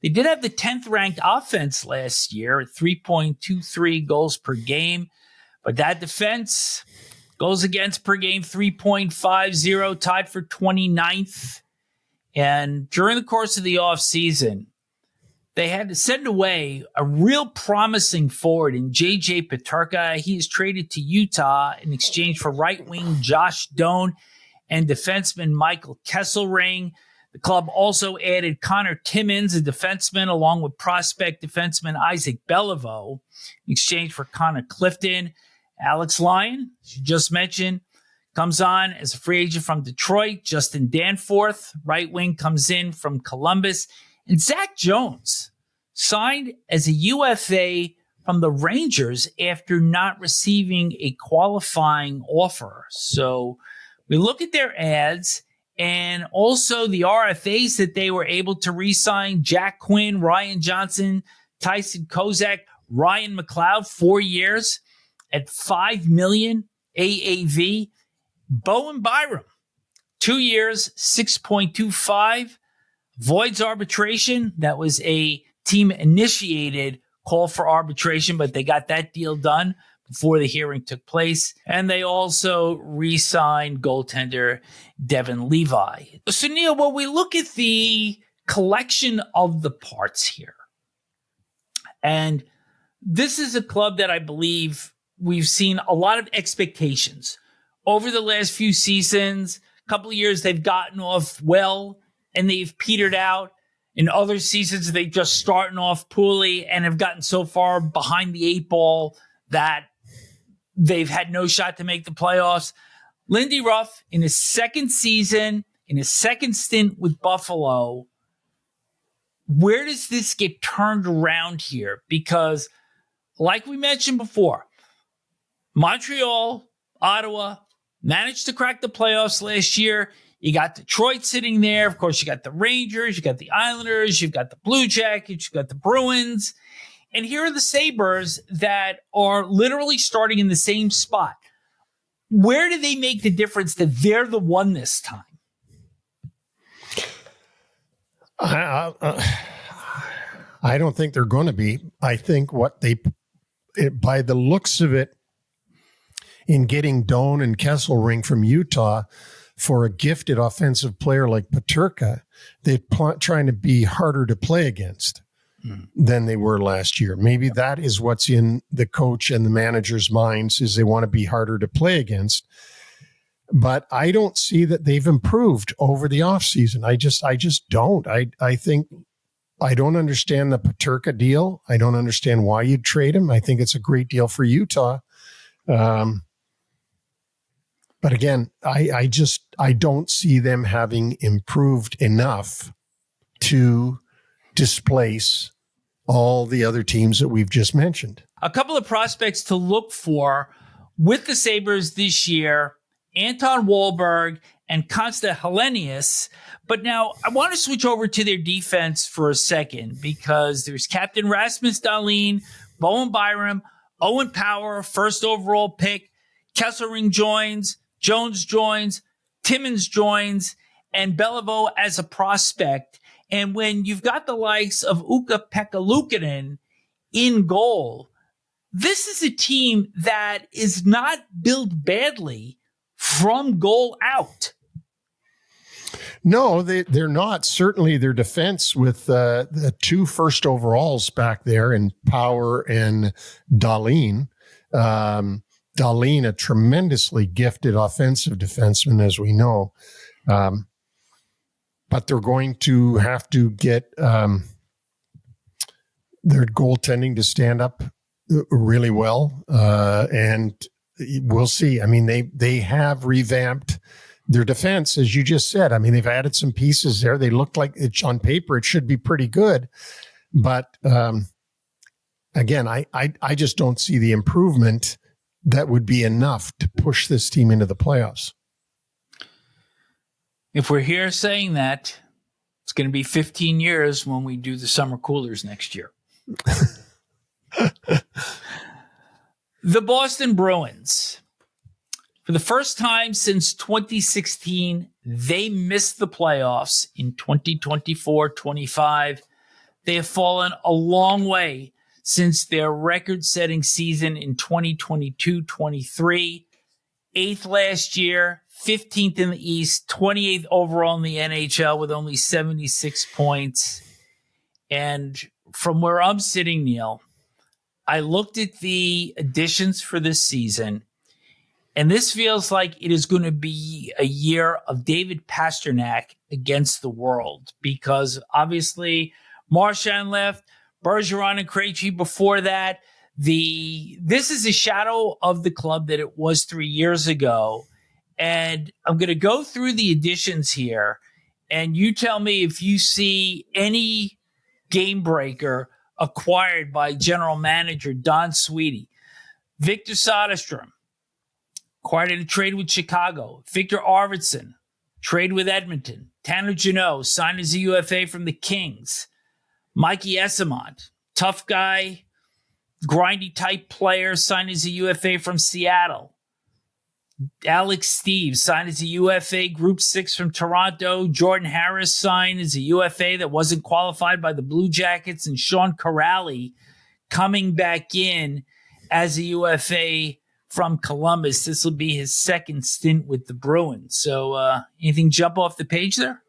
They did have the 10th ranked offense last year at 3.23 goals per game. But that defense, Goals against per game, 3.50, tied for 29th. And during the course of the offseason, they had to send away a real promising forward in J.J. Peterka. He is traded to Utah in exchange for right wing Josh Doan and defenseman Michael Kesselring. The club also added Connor Timmins, a defenseman, along with prospect defenseman Isaac Beliveau, in exchange for Connor Clifton. Alex Lyon, as you just mentioned, comes on as a free agent from Detroit. Justin Danforth, right wing, comes in from Columbus. And Zach Jones signed as a UFA from the Rangers after not receiving a qualifying offer. So we look at their ads and also the RFAs that they were able to re-sign: Jack Quinn, Ryan Johnson, Tyson Kozak, Ryan McLeod, 4 years at $5 million AAV. Bowen Byram, 2 years, 6.25. Voids arbitration. That was a team-initiated call for arbitration, but they got that deal done before the hearing took place. And they also re-signed goaltender Devin Levi. So, Neil, when we look at the collection of the parts here, and this is a club that I believe we've seen a lot of expectations over the last few seasons. A couple of years they've gotten off well and they've petered out. In other seasons, they just starting off poorly and have gotten so far behind the eight ball that they've had no shot to make the playoffs. Lindy Ruff, in his second season, in his second stint with Buffalo, where does this get turned around here? Because, like we mentioned before, Montreal, Ottawa managed to crack the playoffs last year. You got Detroit sitting there. Of course, you got the Rangers, you got the Islanders, you've got the Blue Jackets, you've got the Bruins. And here are the Sabres that are literally starting in the same spot. Where do they make the difference that they're the one this time? I don't think they're going to be. I think by the looks of it, in getting Doan and Kesselring from Utah for a gifted offensive player like Peterka, they're trying to be harder to play against than they were last year. Maybe that is what's in the coach and the manager's minds, is they want to be harder to play against. But I don't see that they've improved over the offseason. I just don't. I think I don't understand the Peterka deal. I don't understand why you'd trade him. I think it's a great deal for Utah. But again, I don't see them having improved enough to displace all the other teams that we've just mentioned. A couple of prospects to look for with the Sabres this year: Anton Wahlberg and Konsta Helenius. But now I want to switch over to their defense for a second, because there's Captain Rasmus Dahlin, Bowen Byram, Owen Power, first overall pick, Kesselring joins, Jones joins, Timmins joins, and Beliveau as a prospect. And when you've got the likes of Ukko-Pekka Luukkonen in goal, this is a team that is not built badly from goal out. No, they're not. Certainly their defense with the two first overalls back there in Power and Dahlin. Dahlin, a tremendously gifted offensive defenseman, as we know. But they're going to have to get their goaltending to stand up really well. And we'll see. I mean, they have revamped their defense, as you just said. I mean, they've added some pieces there. They look like on paper it should be pretty good. But again, I just don't see the improvement that would be enough to push this team into the playoffs. If we're here saying that, it's going to be 15 years when we do the summer coolers next year. The Boston Bruins. For the first time since 2016, they missed the playoffs in 2024-25. They have fallen a long way since their record-setting season in 2022-23. 8th last year, 15th in the East, 28th overall in the NHL with only 76 points. And from where I'm sitting, Neil, I looked at the additions for this season, and this feels like it is going to be a year of David Pastrnak against the world, because obviously Marchand left, Bergeron and Krejci before that. This is a shadow of the club that it was 3 years ago. And I'm going to go through the additions here, and you tell me if you see any game breaker acquired by general manager Don Sweeney. Victor Soderstrom, acquired in a trade with Chicago. Victor Arvidsson, trade with Edmonton. Tanner Jeannot, signed as a UFA from the Kings. Mikey Esamont, tough guy, grindy type player, signed as a UFA from Seattle. Alex Steeves signed as a UFA Group 6 from Toronto. Jordan Harris signed as a UFA that wasn't qualified by the Blue Jackets. And Sean Corrali coming back in as a UFA from Columbus. This will be his second stint with the Bruins. So anything jump off the page there?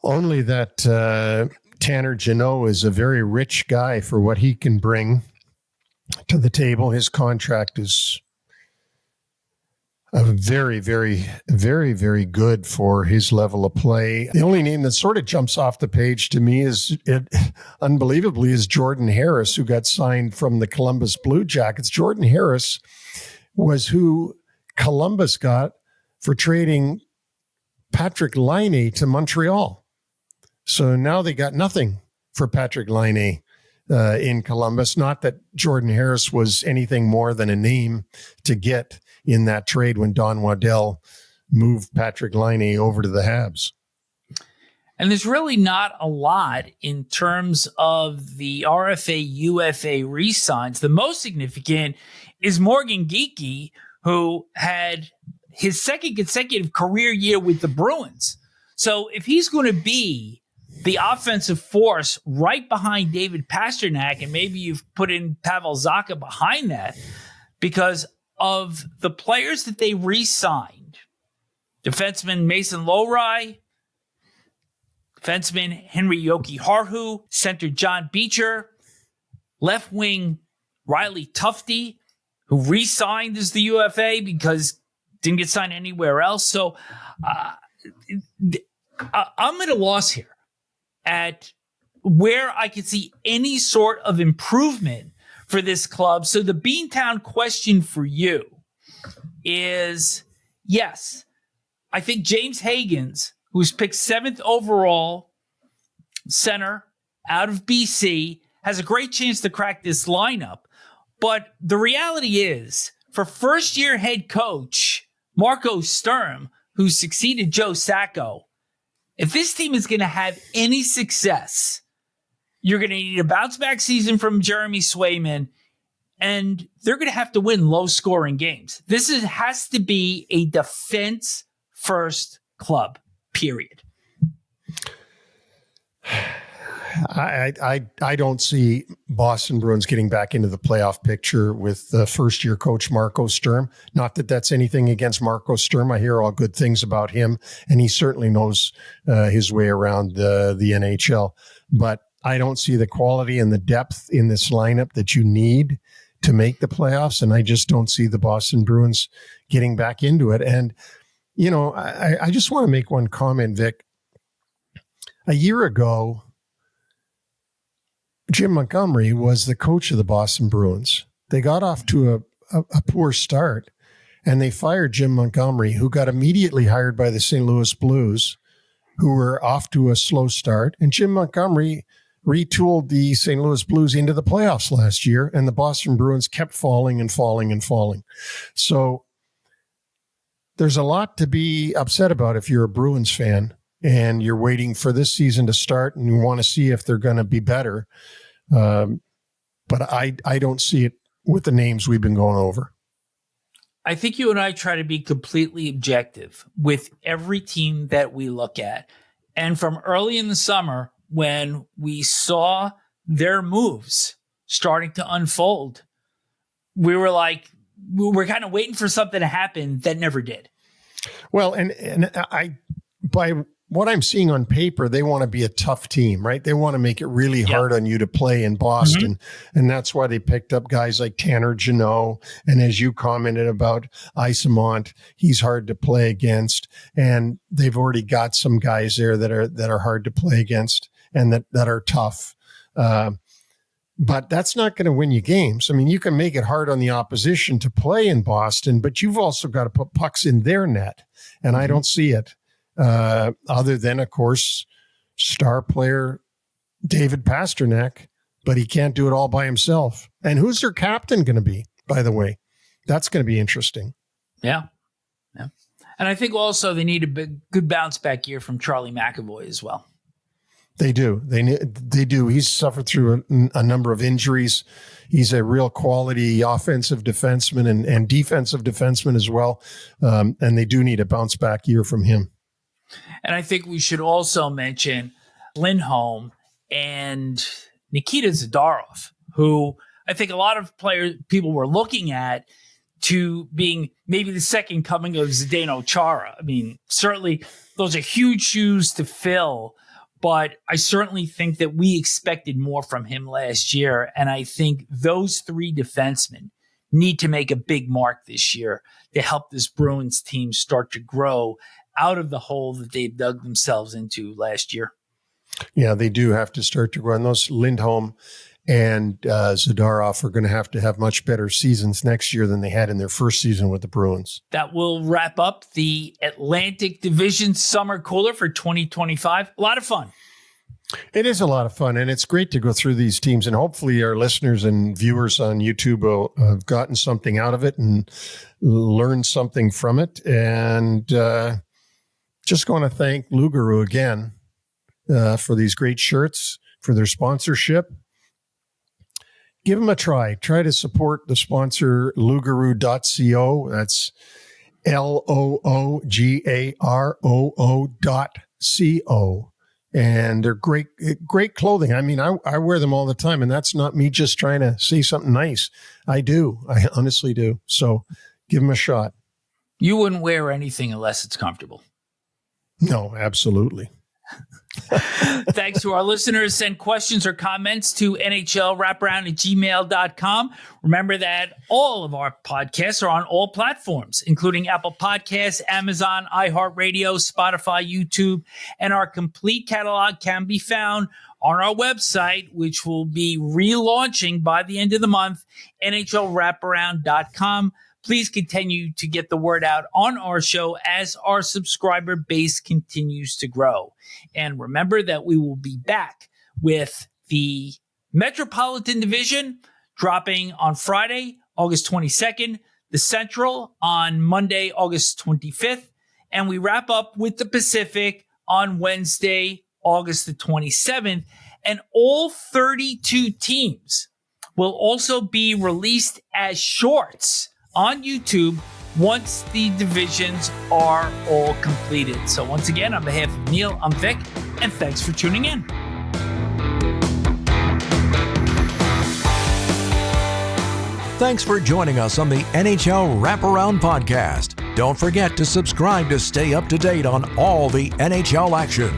Only that Tanner Jeannot is a very rich guy for what he can bring to the table. His contract is very, very, very, very good for his level of play. The only name that sort of jumps off the page to me unbelievably, is Jordan Harris, who got signed from the Columbus Blue Jackets. Jordan Harris was who Columbus got for trading Patrick Laine to Montreal. So now they got nothing for Patrick Laine in Columbus. Not that Jordan Harris was anything more than a name to get in that trade when Don Waddell moved Patrick Laine over to the Habs. And there's really not a lot in terms of the RFA, UFA re-signs. The most significant is Morgan Geekie, who had his second consecutive career year with the Bruins. So if he's going to be the offensive force right behind David Pastrnak, and maybe you've put in Pavel Zacha behind that, because of the players that they re-signed, defenseman Mason Lowry, defenseman Henry Yoki-Harhu, center John Beecher, left wing Riley Tufte, who re-signed as the UFA because didn't get signed anywhere else. So I'm at a loss here at where I could see any sort of improvement for this club. So the Beantown question for you is, yes, I think James Higgins, who's picked 7th overall center out of BC, has a great chance to crack this lineup. But the reality is, for first-year head coach Marco Sturm, who succeeded Joe Sacco, if this team is going to have any success, you're going to need a bounce-back season from Jeremy Swayman, and they're going to have to win low-scoring games. This has to be a defense-first club, period. I don't see Boston Bruins getting back into the playoff picture with the first-year coach Marco Sturm. Not that that's anything against Marco Sturm. I hear all good things about him, and he certainly knows his way around the NHL. But I don't see the quality and the depth in this lineup that you need to make the playoffs, and I just don't see the Boston Bruins getting back into it. And, you know, I just want to make one comment, Vic. A year ago, Jim Montgomery was the coach of the Boston Bruins. They got off to a poor start, and they fired Jim Montgomery, who got immediately hired by the St. Louis Blues, who were off to a slow start. And Jim Montgomery retooled the St. Louis Blues into the playoffs last year, and the Boston Bruins kept falling and falling and falling. So there's a lot to be upset about if you're a Bruins fan and you're waiting for this season to start and you want to see if they're going to be better. But I don't see it with the names we've been going over. I think you and I try to be completely objective with every team that we look at. And from early in the summer, when we saw their moves starting to unfold, we were like, we're kind of waiting for something to happen that never did. Well, and I, by what I'm seeing on paper, they want to be a tough team, right? They want to make it really hard on you to play in Boston. Mm-hmm. And that's why they picked up guys like Tanner Jeannot. And as you commented about Isamont, he's hard to play against. And they've already got some guys there that are hard to play against and that are tough. But that's not going to win you games. I mean, you can make it hard on the opposition to play in Boston, but you've also got to put pucks in their net. And I don't see it. Other than, of course, star player David Pastrnak, but he can't do it all by himself. And who's their captain going to be, by the way? That's going to be interesting. Yeah. And I think also they need a good bounce back year from Charlie McAvoy as well. They do. They do. He's suffered through a number of injuries. He's a real quality offensive defenseman and defensive defenseman as well. And they do need a bounce back year from him. And I think we should also mention Lindholm and Nikita Zadorov, who I think a lot of people were looking at to being maybe the second coming of Zdeno Chara. I mean, certainly those are huge shoes to fill, but I certainly think that we expected more from him last year. And I think those three defensemen need to make a big mark this year to help this Bruins team start to grow out of the hole that they dug themselves into last year. Yeah, they do have to start to grow. And those Lindholm and Zadorov are going to have much better seasons next year than they had in their first season with the Bruins. That will wrap up the Atlantic Division Summer Cooler for 2025. A lot of fun. It is a lot of fun, and it's great to go through these teams. And hopefully our listeners and viewers on YouTube will have gotten something out of it and learned something from it. And just going to thank Lugaroo again for these great shirts, for their sponsorship. Give them a try. Try to support the sponsor, Lugaroo.co. That's LOOGAROO.co. And they're great clothing. I mean, I wear them all the time, and that's not me just trying to say something nice. I do. I honestly do. So give them a shot. You wouldn't wear anything unless it's comfortable. No, absolutely. Thanks to our listeners. Send questions or comments to nhlwraparound@gmail.com. Remember that all of our podcasts are on all platforms, including Apple Podcasts, Amazon, iHeartRadio, Spotify, YouTube, and our complete catalog can be found on our website, which will be relaunching by the end of the month, nhlwraparound.com. Please continue to get the word out on our show as our subscriber base continues to grow. And remember that we will be back with the Metropolitan Division dropping on Friday, August 22nd, the Central on Monday, August 25th, and we wrap up with the Pacific on Wednesday, August the 27th. And all 32 teams will also be released as shorts on YouTube once the divisions are all completed. So once again, on behalf of Neil, I'm Vic, and thanks for tuning in. Thanks for joining us on the NHL Wraparound Podcast. Don't forget to subscribe to stay up to date on all the NHL action.